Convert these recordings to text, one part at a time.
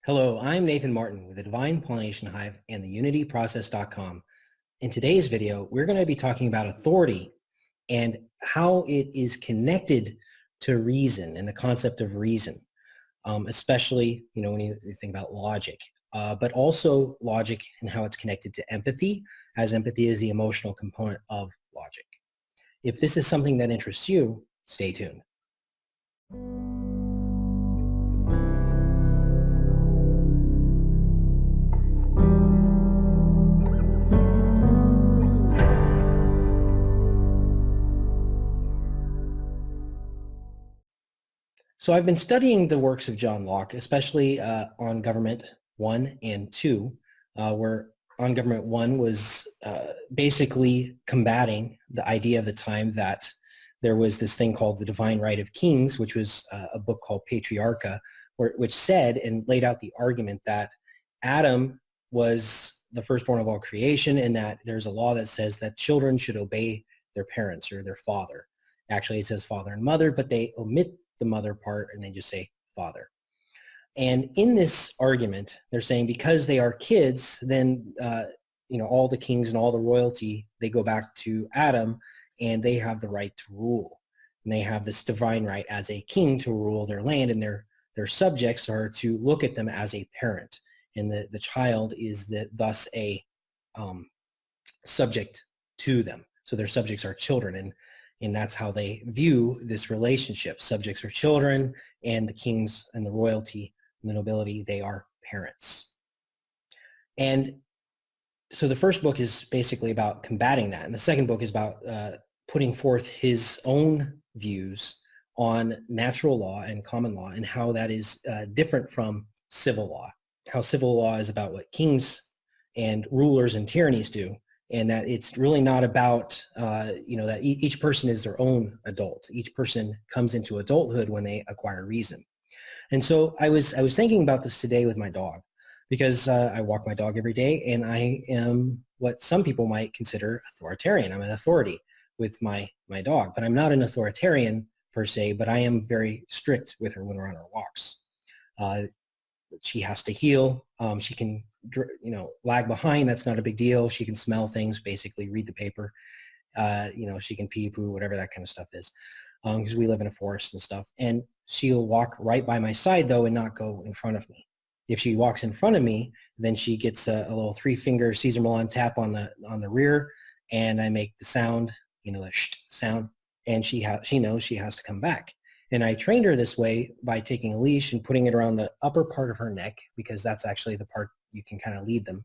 Hello, I'm Nathan Martin with the Divine Pollination Hive and the UnityProcess.com. In today's video, we're going to be talking about authority and how it is connected to reason and the concept of reason, especially when you think about logic, but also logic and how it's connected to empathy, as empathy is the emotional component of logic. If this is something that interests you, stay tuned. So I've been studying the works of John Locke, especially on Government 1 and 2, where on Government 1 was basically combating the idea of the time that there was this thing called the Divine Right of Kings, which was a book called Patriarcha, which said and laid out the argument that Adam was the firstborn of all creation and that there's a law that says that children should obey their parents or their father. Actually, it says father and mother, but they omit the mother part and they just say father. And in this argument, they're saying because they are kids, then all the kings and all the royalty, they go back to Adam and they have the right to rule. And they have this divine right as a king to rule their land, and their subjects are to look at them as a parent. And the child is thus a subject to them. So their subjects are children, and that's how they view this relationship. Subjects are children, and the kings and the royalty and the nobility, they are parents. And so the first book is basically about combating that. And the second book is about putting forth his own views on natural law and common law and how that is different from civil law. How civil law is about what kings and rulers and tyrannies do, and that it's really not about, that each person is their own adult. Each person comes into adulthood when they acquire reason. And so I was thinking about this today with my dog, because I walk my dog every day, and I am what some people might consider authoritarian. I'm an authority with my dog, but I'm not an authoritarian per se, but I am very strict with her when we're on our walks. She has to heel. She can lag behind. That's not a big deal. She can smell things, basically read the paper. She can pee, poo, whatever that kind of stuff is, because we live in a forest and stuff. And she'll walk right by my side though and not go in front of me. If she walks in front of me, then she gets a little 3-finger Caesar Milan tap on the rear, and I make the sound, the sh sound, and she knows she has to come back. And I trained her this way by taking a leash and putting it around the upper part of her neck, because that's actually the part you can kind of lead them.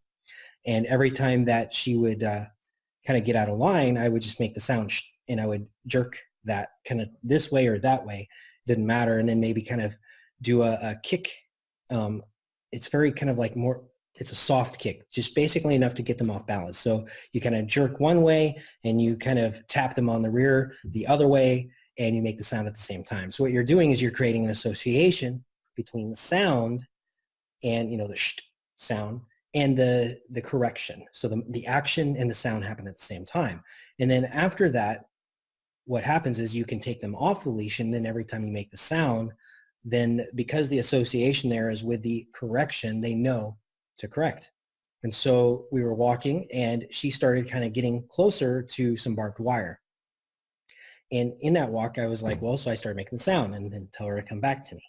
And every time that she would kind of get out of line, I would just make the sound sh, and I would jerk that kind of this way or that way. It didn't matter. And then maybe kind of do a kick. It's very kind of like it's a soft kick, just basically enough to get them off balance. So you kind of jerk one way and you kind of tap them on the rear the other way, and you make the sound at the same time. So what you're doing is you're creating an association between the sound and, the sh sound and the correction. So the action and the sound happen at the same time. And then after that, what happens is you can take them off the leash, and then every time you make the sound, then because the association there is with the correction, they know to correct. And so we were walking, and she started kind of getting closer to some barbed wire. And in that walk, I was like, well, so I started making the sound and then tell her to come back to me.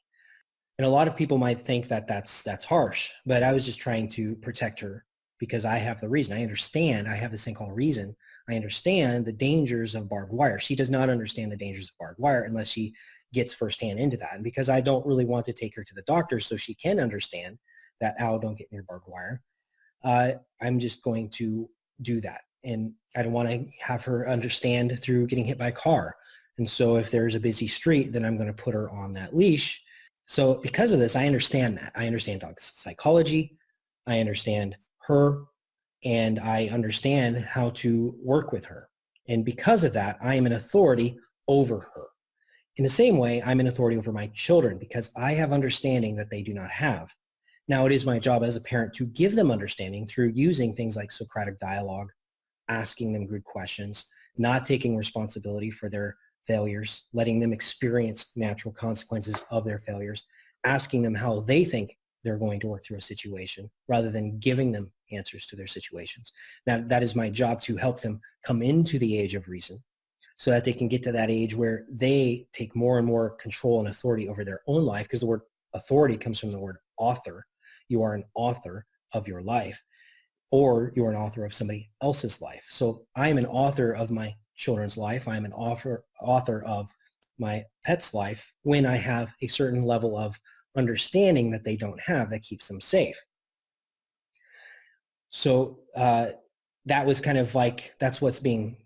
And a lot of people might think that that's harsh, but I was just trying to protect her because I have the reason. I understand. I have this thing called reason. I understand the dangers of barbed wire. She does not understand the dangers of barbed wire unless she gets firsthand into that. And because I don't really want to take her to the doctor so she can understand that, ow, don't get near barbed wire, I'm just going to do that. And I don't want to have her understand through getting hit by a car. And so if there's a busy street, then I'm going to put her on that leash. So because of this, I understand that. I understand dog's psychology. I understand her, and I understand how to work with her. And because of that, I am an authority over her. In the same way, I'm an authority over my children because I have understanding that they do not have. Now, it is my job as a parent to give them understanding through using things like Socratic dialogue, asking them good questions, not taking responsibility for their failures, letting them experience natural consequences of their failures, asking them how they think they're going to work through a situation rather than giving them answers to their situations. Now, that is my job, to help them come into the age of reason so that they can get to that age where they take more and more control and authority over their own life, because the word authority comes from the word author. You are an author of your life, or you're an author of somebody else's life. So I am an author of my children's life. I'm an author of my pet's life when I have a certain level of understanding that they don't have that keeps them safe. So that was kind of like, that's what's being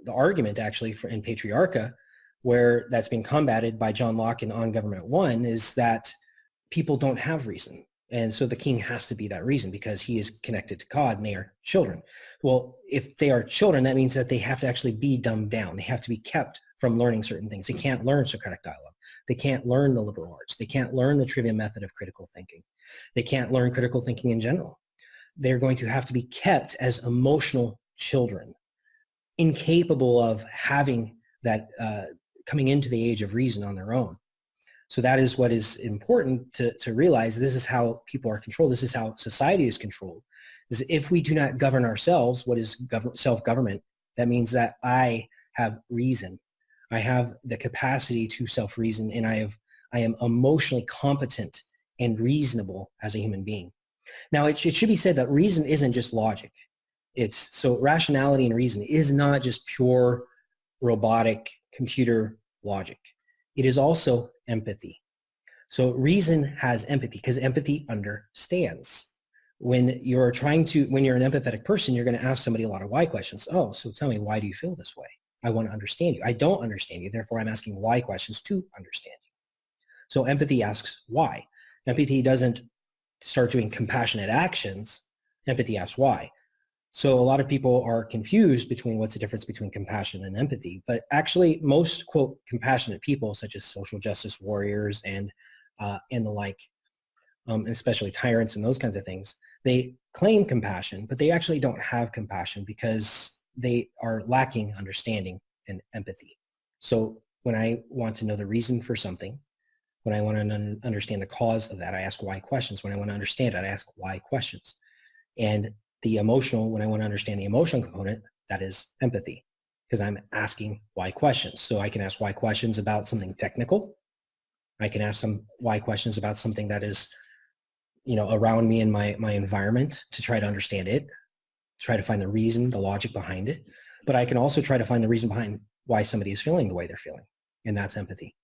the argument actually in Patriarcha, where that's being combated by John Locke in On Government 1, is that people don't have reason. And so the king has to be that reason because he is connected to God and they are children. Well, if they are children, that means that they have to actually be dumbed down. They have to be kept from learning certain things. They can't learn Socratic dialogue. They can't learn the liberal arts. They can't learn the Trivium Method of critical thinking. They can't learn critical thinking in general. They're going to have to be kept as emotional children, incapable of having that, coming into the age of reason on their own. So that is what is important to realize. This is how people are controlled. This is how society is controlled. Is if we do not govern ourselves, what is self-government? That means that I have reason. I have the capacity to self-reason, and I am emotionally competent and reasonable as a human being. Now, it should be said that reason isn't just logic. So rationality and reason is not just pure robotic computer logic. It is also empathy. So reason has empathy because empathy understands. When you're an empathetic person, you're going to ask somebody a lot of why questions. Oh, so tell me, why do you feel this way? I want to understand you. I don't understand you. Therefore, I'm asking why questions to understand you. So empathy asks why. Empathy doesn't start doing compassionate actions. Empathy asks why. So a lot of people are confused between what's the difference between compassion and empathy. But actually, most, quote, compassionate people, such as social justice warriors and the like, especially tyrants and those kinds of things, they claim compassion, but they actually don't have compassion because they are lacking understanding and empathy. So when I want to know the reason for something, when I want to understand the cause of that, I ask why questions. When I want to understand it, I ask why questions. And the emotional, when I want to understand the emotional component, that is empathy, because I'm asking why questions. So I can ask why questions about something technical. I can ask some why questions about something that is, around me in my environment to try to understand it, try to find the reason, the logic behind it. But I can also try to find the reason behind why somebody is feeling the way they're feeling, and that's empathy.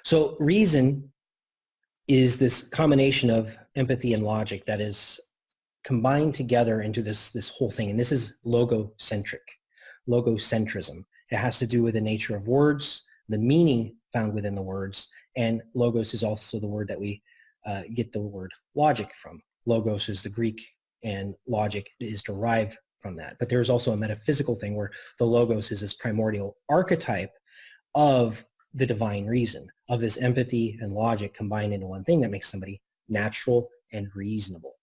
So reason is this combination of empathy and logic that is combined together into this whole thing. And this is logocentrism. It has to do with the nature of words, the meaning found within the words, and logos is also the word that we get the word logic from. Logos is the Greek, and logic is derived from that. But there's also a metaphysical thing where the logos is this primordial archetype of the divine reason, of this empathy and logic combined into one thing that makes somebody natural and reasonable.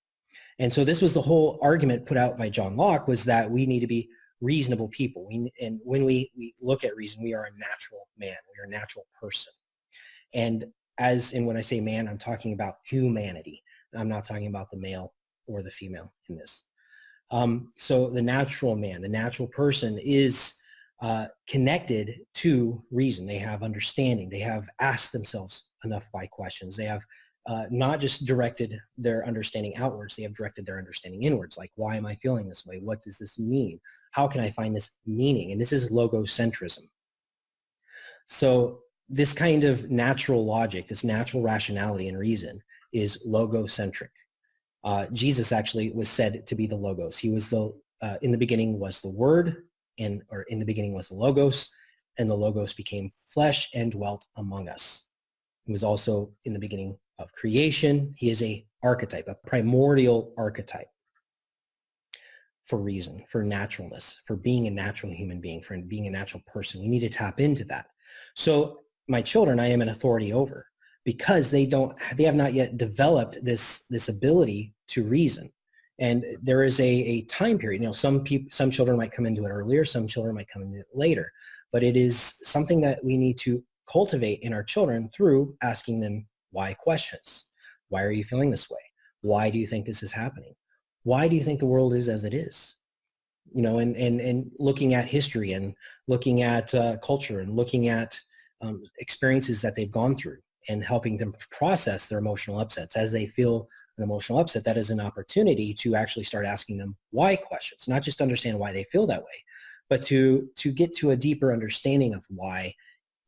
And so this was the whole argument put out by John Locke, was that we need to be reasonable people. And when we look at reason, we are a natural man. We are a natural person. And when I say man, I'm talking about humanity. I'm not talking about the male or the female in this. So the natural man, the natural person is connected to reason. They have understanding. They have asked themselves enough why questions. They have not just directed their understanding outwards, they have directed their understanding inwards. Like, why am I feeling this way? What does this mean? How can I find this meaning? And this is logocentrism. So this kind of natural logic, this natural rationality and reason is logocentric. Jesus actually was said to be the logos. He was in the beginning was the word, or in the beginning was the logos, and the logos became flesh and dwelt among us. He was also in the beginning of creation. He is a archetype, a primordial archetype for reason, for naturalness, for being a natural human being, for being a natural person. We need to tap into that. So my children, I am an authority over, because they have not yet developed this ability to reason. And there is a time period. Some children might come into it earlier, some children might come into it later, but it is something that we need to cultivate in our children through asking them why questions. Why are you feeling this way? Why do you think this is happening? Why do you think the world is as it is? And looking at history and looking at culture and looking at experiences that they've gone through and helping them process their emotional upsets. As they feel an emotional upset, that is an opportunity to actually start asking them why questions, not just understand why they feel that way, but to get to a deeper understanding of why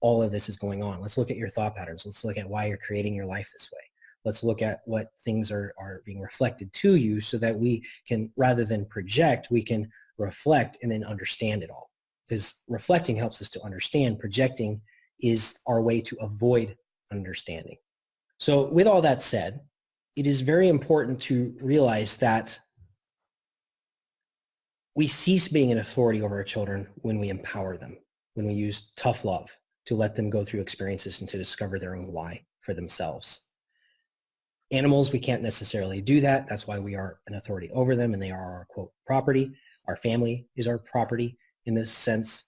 all of this is going on. Let's look at your thought patterns. Let's look at why you're creating your life this way. Let's look at what things are being reflected to you so that we can, rather than project, we can reflect and then understand it all. Because reflecting helps us to understand. Projecting is our way to avoid understanding. So with all that said, it is very important to realize that we cease being an authority over our children when we empower them, when we use tough love to let them go through experiences and to discover their own why for themselves. Animals, we can't necessarily do that. That's why we are an authority over them, and they are our, quote, property. Our family is our property in this sense.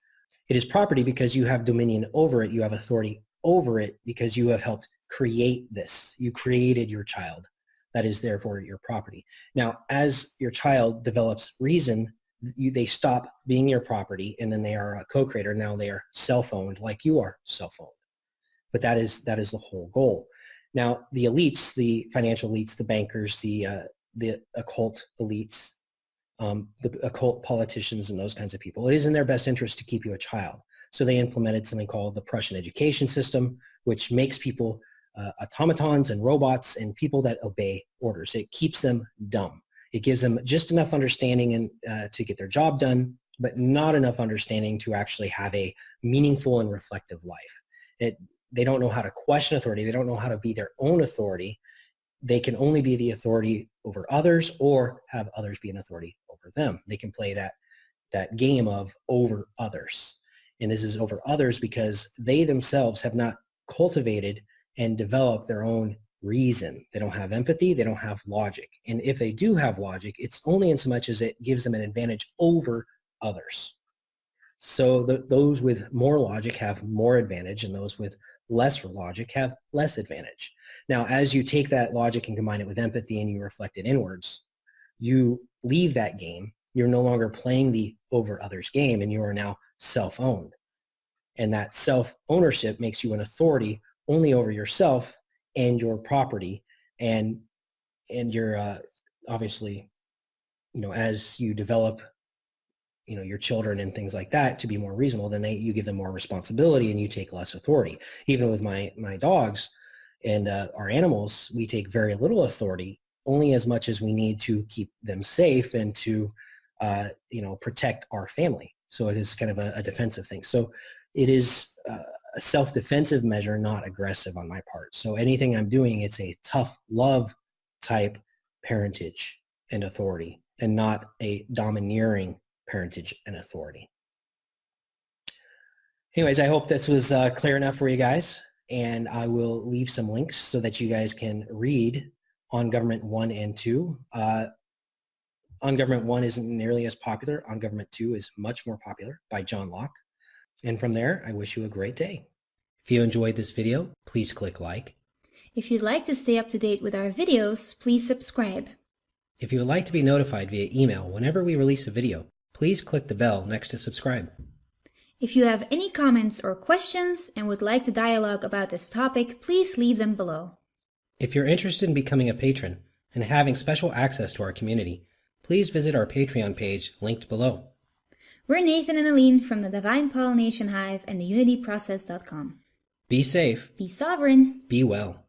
It is property because you have dominion over it. You have authority over it because you have helped create this. You created your child. That is therefore your property. Now, as your child develops reason, they stop being your property, and then they are a co-creator. Now they are self-owned like you are self-owned. But that is the whole goal. Now, the elites, the financial elites, the bankers, the occult elites, the occult politicians and those kinds of people, it is in their best interest to keep you a child. So they implemented something called the Prussian education system, which makes people automatons and robots and people that obey orders. It keeps them dumb. It gives them just enough understanding to get their job done, but not enough understanding to actually have a meaningful and reflective life. They don't know how to question authority. They don't know how to be their own authority. They can only be the authority over others or have others be an authority over them. They can play that game of over others. And this is over others because they themselves have not cultivated and developed their own reason. They don't have empathy. They don't have logic. And if they do have logic, it's only in so much as it gives them an advantage over others. So those with more logic have more advantage, and those with less logic have less advantage. Now, as you take that logic and combine it with empathy and you reflect it inwards, you leave that game. You're no longer playing the over others game, and you are now self-owned. And that self-ownership makes you an authority only over yourself and your property. And you're obviously, as you develop your children and things like that to be more reasonable, then you give them more responsibility and you take less authority. Even with my dogs and our animals, we take very little authority, only as much as we need to keep them safe and to protect our family. So it is kind of a defensive thing. So it is a self-defensive measure, not aggressive on my part. So anything I'm doing, it's a tough love type parentage and authority, and not a domineering parentage and authority. Anyways, I hope this was clear enough for you guys, and I will leave some links so that you guys can read On Government 1 and 2. On Government 1 isn't nearly as popular. On Government 2 is much more popular, by John Locke. And from there, I wish you a great day. If you enjoyed this video, please click like. If you'd like to stay up to date with our videos, please subscribe. If you would like to be notified via email whenever we release a video, please click the bell next to subscribe. If you have any comments or questions and would like to dialogue about this topic, please leave them below. If you're interested in becoming a patron and having special access to our community, please visit our Patreon page linked below. We're Nathan and Aline from the Divine Pollination Hive and the UnityProcess.com. Be safe. Be sovereign. Be well.